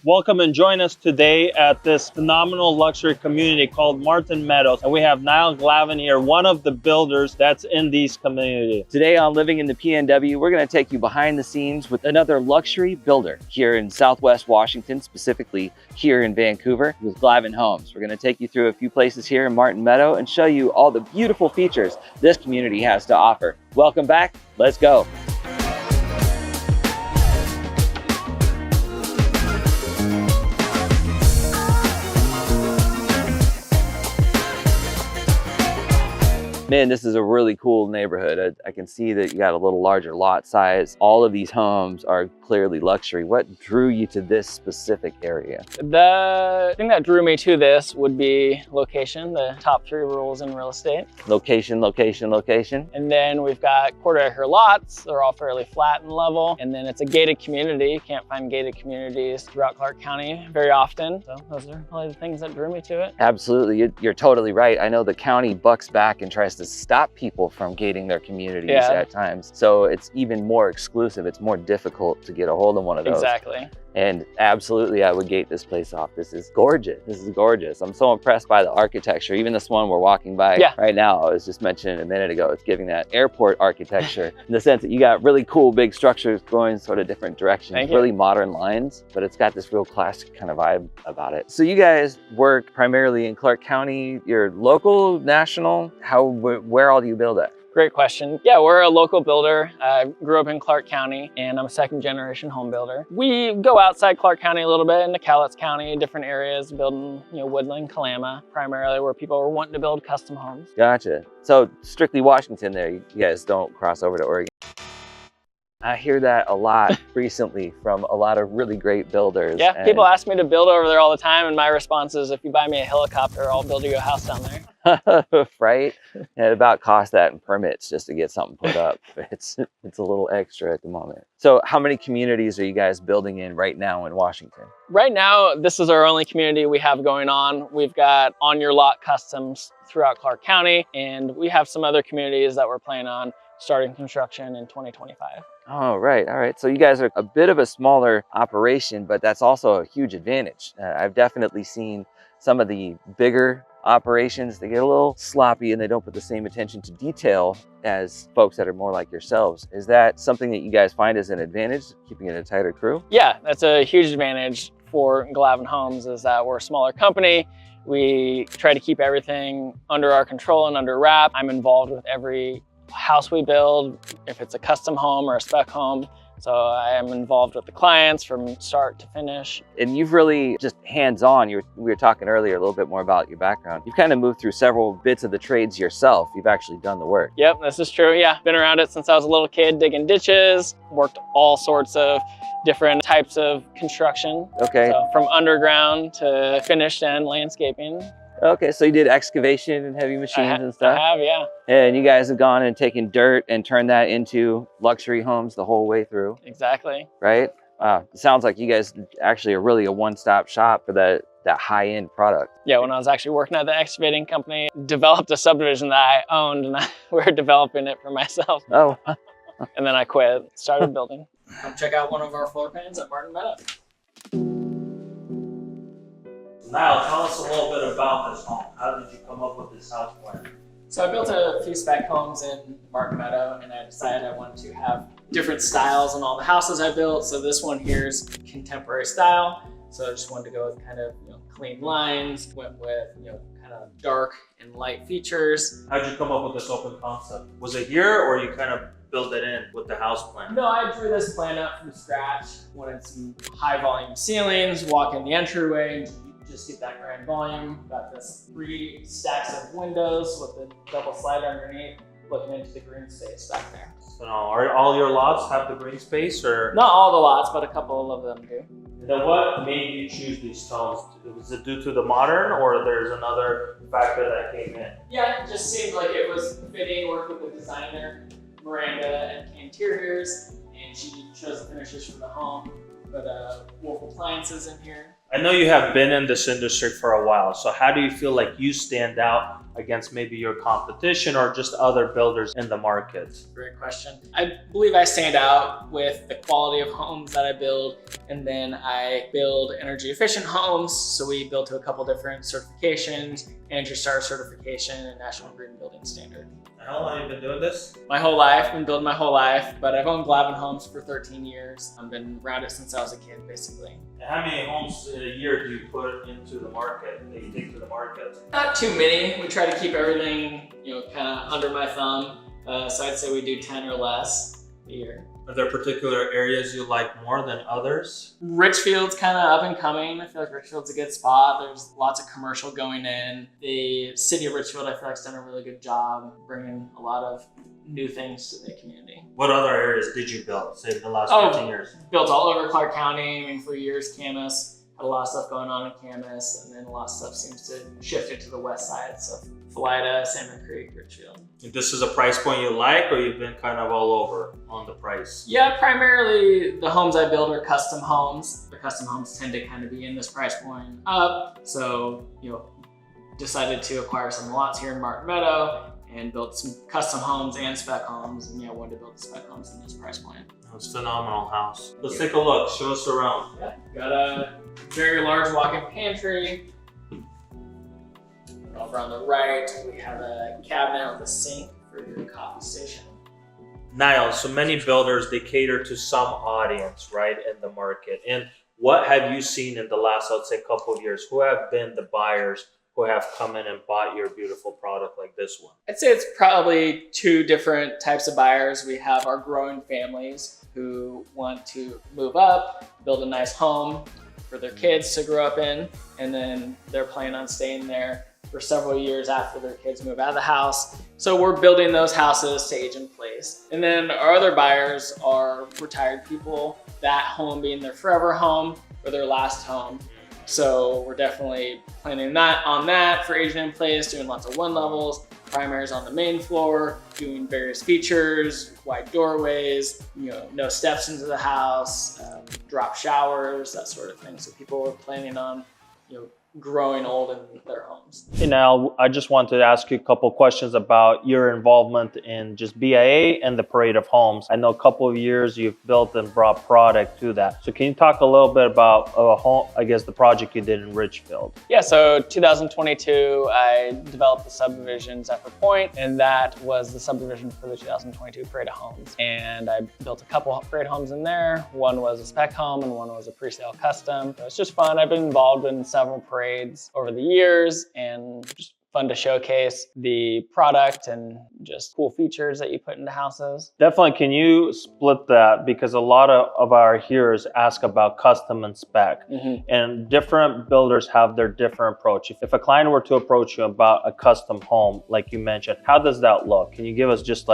Welcome and join us today at this phenomenal luxury community called Meadow. And we have Niall Glavin here, one of the builders that's in these community. Today on Living in the PNW, we're going to take you behind the scenes with another luxury builder here in Southwest Washington, specifically here in Vancouver with Glavin Homes. We're going to take you through a few places here in Meadow and show you all the beautiful features this community has to offer. Welcome back. Let's go. Man, this is a really cool neighborhood. I can see that you got a little larger lot size. All of these homes are clearly luxury. What drew you to this specific area? The thing that drew me to this would be location, the top 3 rules in real estate. Location, location, location. And then we've got quarter-acre lots. They're all fairly flat and level. And then it's a gated community. You can't find gated communities throughout Clark County very often. So those are probably the things that drew me to it. Absolutely, you're totally right. I know the county bucks back and tries to stop people from gating their communities at times. So it's even more exclusive. It's more difficult to get a hold of one of those. Exactly. And absolutely, I would gate this place off. This is gorgeous. This is gorgeous. I'm so impressed by the architecture. Even this one we're walking by right now, I was just mentioning a minute ago, it's giving that airport architecture in the sense that you got really cool big structures going sort of different directions, really modern lines, but it's got this real classic kind of vibe about it. So you guys work primarily in Clark County. You're local, national? Where all do you build at? Great question. Yeah, we're a local builder. I grew up in Clark County and I'm a 2nd-generation home builder. We go outside Clark County a little bit into Cowlitz County, different areas, building, Woodland, Kalama, primarily where people are wanting to build custom homes. Gotcha. So strictly Washington there, you guys don't cross over to Oregon. I hear that a lot recently from a lot of really great builders. Yeah, people ask me to build over there all the time, and my response is, if you buy me a helicopter, I'll build you a house down there. Right? And it about costs that in permits just to get something put up. It's a little extra at the moment. So how many communities are you guys building in right now in Washington? Right now, this is our only community we have going on. We've got on your lot customs throughout Clark County, and we have some other communities that we're planning on starting construction in 2025. Oh, right. All right. So you guys are a bit of a smaller operation, but that's also a huge advantage. I've definitely seen some of the bigger operations, they get a little sloppy and they don't put the same attention to detail as folks that are more like yourselves. Is that something that you guys find as an advantage, keeping it a tighter crew? Yeah, that's a huge advantage for Glavin Homes, is that we're a smaller company. We try to keep everything under our control and under wrap. I'm involved with every house we build, if it's a custom home or a spec home. So I am involved with the clients from start to finish. And you've really just hands-on, we were talking earlier a little bit more about your background. You've kind of moved through several bits of the trades yourself. You've actually done the work. Yep, this is true. Yeah, been around it since I was a little kid, digging ditches, worked all sorts of different types of construction. Okay. So from underground to finished and landscaping. Okay, so you did excavation and heavy machines and stuff? I have, yeah. And you guys have gone and taken dirt and turned that into luxury homes the whole way through? Exactly. Right? Wow, it sounds like you guys actually are really a one-stop shop for that high-end product. Yeah, when I was actually working at the excavating company, developed a subdivision that I owned, and we were developing it for myself. Oh. And then I quit, started building. Come check out one of our floor plans at Meadow. Niall, tell us a little bit about this home. How did you come up with this house plan? So I built a few spec homes in Meadow, and I decided I wanted to have different styles in all the houses I built. So this one here is contemporary style. So I just wanted to go with kind of clean lines, went with kind of dark and light features. How'd you come up with this open concept? Was it here or you kind of build it in with the house plan? No, I drew this plan up from scratch. Wanted some high volume ceilings, walk in the entryway, just get that grand volume. Got this 3 stacks of windows with a double slider underneath, looking into the green space back there. So now, are all your lots have the green space, or? Not all the lots, but a couple of them do. Then what made you choose these tones? Was it due to the modern, or there's another factor that came in? Yeah, it just seemed like it was fitting, worked with the designer, Miranda and Interiors, and she chose the finishes for the home. Put Wolf Appliances in here. I know you have been in this industry for a while, so how do you feel like you stand out against maybe your competition or just other builders in the market? Great question. I believe I stand out with the quality of homes that I build, and then I build energy efficient homes. So we build to a couple different certifications, Energy Star certification and National Green Building Standard. How long have you been doing this? My whole life, been building my whole life, but I've owned Glavin homes for 13 years. I've been around it since I was a kid, basically. How many homes a year do you put into the market, that you take to the market? Not too many. We try to keep everything, kind of under my thumb. So I'd say we do 10 or less a year. Are there particular areas you like more than others? Richfield's kind of up and coming. I feel like Richfield's a good spot. There's lots of commercial going in. The city of Richfield, I feel like, has done a really good job bringing a lot of new things to the community. What other areas did you build, say, the last 15 years? Built all over Clark County. I mean, for years, Camas, had a lot of stuff going on in Camas, and then a lot of stuff seems to shift it to the west side. So Philida, Salmon Creek, Richfield. This is a price point you like, or you've been kind of all over on the price? Yeah, primarily the homes I build are custom homes. The custom homes tend to kind of be in this price point up. So, decided to acquire some lots here in Martin Meadow and built some custom homes and spec homes. And wanted to build the spec homes in this price point. It's a phenomenal house. Let's take a look. Show us around. Yeah, got a very large walk-in pantry. Over on the right, we have a cabinet with a sink for your coffee station. Niall, so many builders, they cater to some audience, right, in the market. And what have you seen in the last, I'd say, couple of years? Who have been the buyers who have come in and bought your beautiful product like this one? I'd say it's probably two different types of buyers. We have our growing families who want to move up, build a nice home for their kids to grow up in, and then they're planning on staying there for several years after their kids move out of the house. So we're building those houses to age in place. And then our other buyers are retired people, that home being their forever home or their last home. So we're definitely planning on that for aging in place, doing lots of one levels, primaries on the main floor, doing various features, wide doorways, no steps into the house, drop showers, that sort of thing. So people are planning on, growing old in their homes. Now, I just wanted to ask you a couple questions about your involvement in just BIA and the Parade of Homes. I know a couple of years you've built and brought product to that. So can you talk a little bit about the project you did in Richfield? Yeah, so 2022, I developed the subdivision Zephyr Point, and that was the subdivision for the 2022 Parade of Homes. And I built a couple of parade homes in there. One was a spec home and one was a pre-sale custom. So it's just fun. I've been involved in several parades over the years, and just fun to showcase the product and just cool features that you put into houses. Definitely. Can you split that? Because a lot of our hearers ask about custom and spec, and different builders have their different approach. If a client were to approach you about a custom home, like you mentioned, how does that look? Can you give us just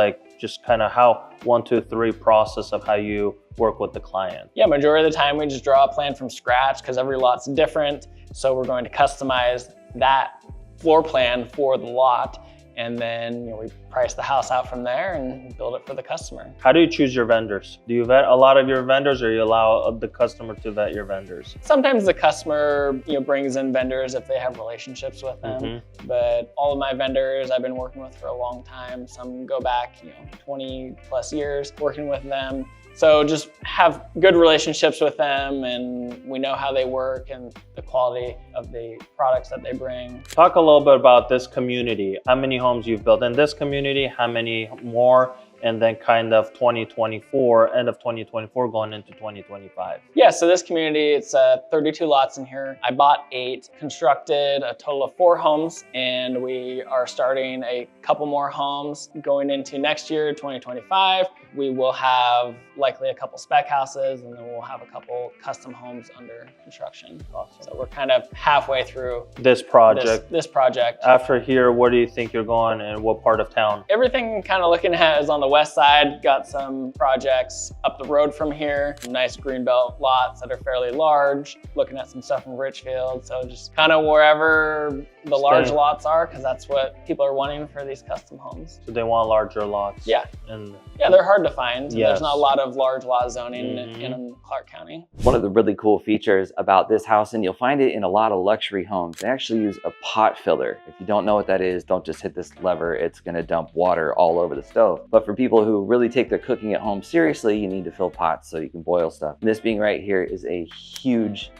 kind of how 1, 2, 3 process of how you work with the client? Yeah, majority of the time we just draw a plan from scratch because every lot's different. So we're going to customize that floor plan for the lot, and then we price the house out from there and build it for the customer. How do you choose your vendors? Do you vet a lot of your vendors, or you allow the customer to vet your vendors? Sometimes the customer brings in vendors if they have relationships with them. But all of my vendors I've been working with for a long time. Some go back 20 plus years working with them. So just have good relationships with them, and we know how they work and the quality of the products that they bring. Talk a little bit about this community. How many homes you've built in this community? How many more? And then kind of 2024, end of 2024 going into 2025. Yeah, so this community, it's 32 lots in here. I bought 8, constructed a total of 4 homes, and we are starting a couple more homes going into next year, 2025. We will have likely a couple spec houses, and then we'll have a couple custom homes under construction. Awesome. So we're kind of halfway through this project. This project. After here, where do you think you're going, and what part of town? Everything kind of looking at is on the the west side, got some projects up the road from here, some nice greenbelt lots that are fairly large, looking at some stuff in Richfield. So just kind of wherever the large lots are, because that's what people are wanting for these custom homes. So they want larger lots. Yeah. And yeah, they're hard to find. Yes. There's not a lot of large lot zoning in Clark County. One of the really cool features about this house, and you'll find it in a lot of luxury homes, they actually use a pot filler. If you don't know what that is, don't just hit this lever. It's gonna dump water all over the stove. But for people who really take their cooking at home seriously, you need to fill pots so you can boil stuff. And this being right here is a huge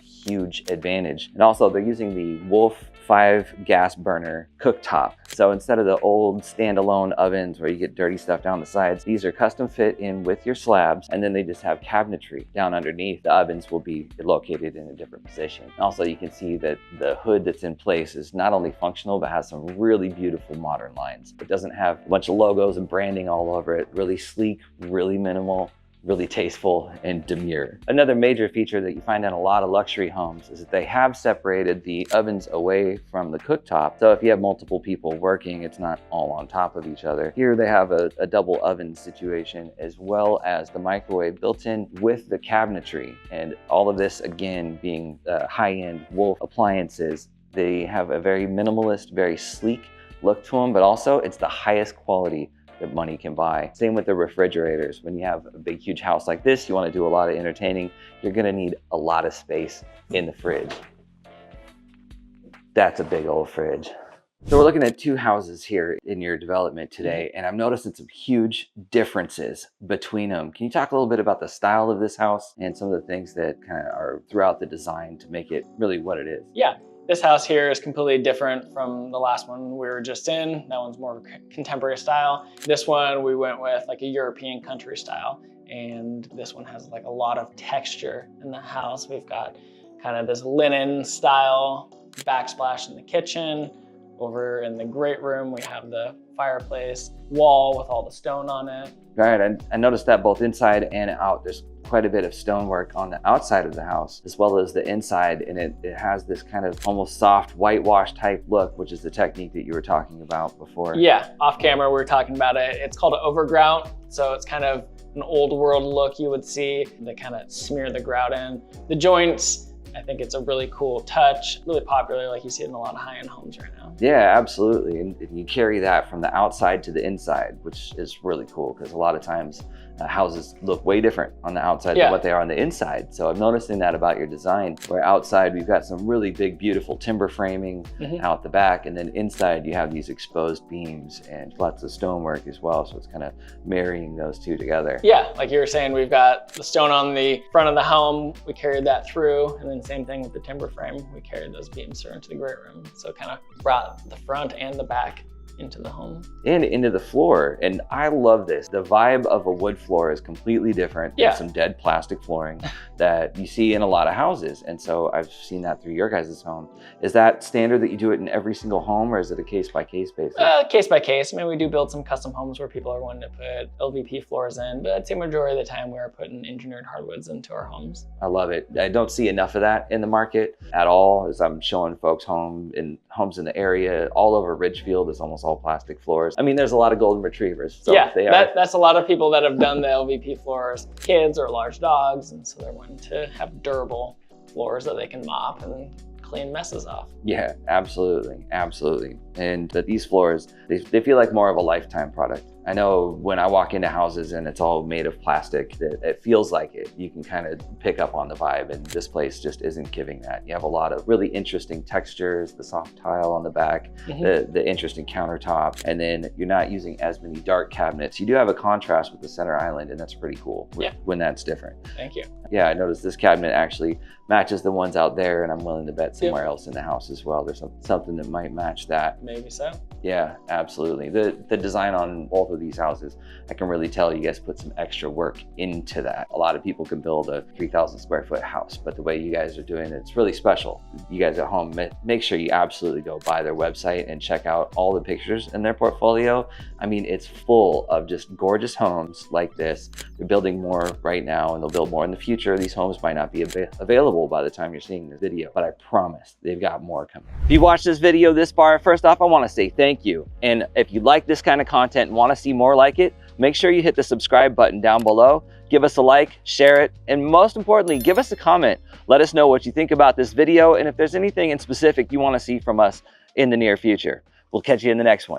advantage. And also they're using the Wolf 5 gas burner cooktop. So instead of the old standalone ovens where you get dirty stuff down the sides, these are custom fit in with your slabs, and then they just have cabinetry down underneath. The ovens will be located in a different position. Also, you can see that the hood that's in place is not only functional, but has some really beautiful modern lines. It doesn't have a bunch of logos and branding all over it. Really sleek, really minimal, really tasteful and demure. Another major feature that you find in a lot of luxury homes is that they have separated the ovens away from the cooktop. So if you have multiple people working, it's not all on top of each other. Here they have a double oven situation, as well as the microwave built in with the cabinetry. And all of this, again, being high-end Wolf appliances. They have a very minimalist, very sleek look to them, but also it's the highest quality that money can buy. Same with the refrigerators. When you have a big, huge house like this, you want to do a lot of entertaining, you're gonna need a lot of space in the fridge. That's a big old fridge. So we're looking at two houses here in your development today, and I'm noticing some huge differences between them. Can you talk a little bit about the style of this house and some of the things that kind of are throughout the design to make it really what it is? Yeah. This house here is completely different from the last one we were just in. That one's more contemporary style. This one we went with like a European country style. And this one has like a lot of texture in the house. We've got kind of this linen style backsplash in the kitchen. Over in the great room, we have the fireplace wall with all the stone on it. Right, I noticed that both inside and out, there's quite a bit of stonework on the outside of the house, as well as the inside, and it has this kind of almost soft whitewash type look, which is the technique that you were talking about before. Yeah, off camera we were talking about it. It's called an overgrout, so it's kind of an old world look you would see. They kind of smear the grout in. The joints, I think it's a really cool touch, really popular like you see it in a lot of high-end homes right now. Yeah, absolutely. And you carry that from the outside to the inside, which is really cool because a lot of times houses look way different on the outside than what they are on the inside. So I'm noticing that about your design, where outside we've got some really big, beautiful timber framing out the back, and then inside you have these exposed beams and lots of stonework as well. So it's kind of marrying those two together. Yeah, like you were saying, we've got the stone on the front of the home. We carried that through, and then same thing with the timber frame. We carried those beams through into the great room. So it kind of brought the front and the back into the home. And into the floor. And I love this. The vibe of a wood floor is completely different than some dead plastic flooring that you see in a lot of houses. And so I've seen that through your guys' home. Is that standard that you do it in every single home, or is it a case-by-case basis? Case by case. I mean, we do build some custom homes where people are wanting to put LVP floors in, but I'd say majority of the time we are putting engineered hardwoods into our homes. I love it. I don't see enough of that in the market at all, as I'm showing folks homes in the area. All over Ridgefield is almost all plastic floors. I mean, there's a lot of golden retrievers. So yeah, that's a lot of people that have done the LVP floors, kids or large dogs, and so they're wanting to have durable floors that they can mop and clean messes off. Yeah, absolutely, absolutely. And these floors, they feel like more of a lifetime product. I know when I walk into houses and it's all made of plastic, that it feels like it. You can kind of pick up on the vibe, and this place just isn't giving that. You have a lot of really interesting textures, the soft tile on the back, the interesting countertop, and then you're not using as many dark cabinets. You do have a contrast with the center island, and that's pretty cool when that's different. Thank you. Yeah, I noticed this cabinet actually matches the ones out there, and I'm willing to bet somewhere else in the house as well. There's something that might match that. Maybe so. Yeah, absolutely. The design on both of these houses, I can really tell you guys put some extra work into that. A lot of people can build a 3,000 square foot house, but the way you guys are doing it, it's really special. You guys at home, make sure you absolutely go by their website and check out all the pictures in their portfolio. I mean, it's full of just gorgeous homes like this. They're building more right now, and they'll build more in the future. These homes might not be available by the time you're seeing this video, but I promise they've got more coming. If you watched this video this far, first off, I want to say thank you. And if you like this kind of content and want to see more like it, make sure you hit the subscribe button down below. Give us a like, share it, and most importantly, give us a comment. Let us know what you think about this video and if there's anything in specific you want to see from us in the near future. We'll catch you in the next one.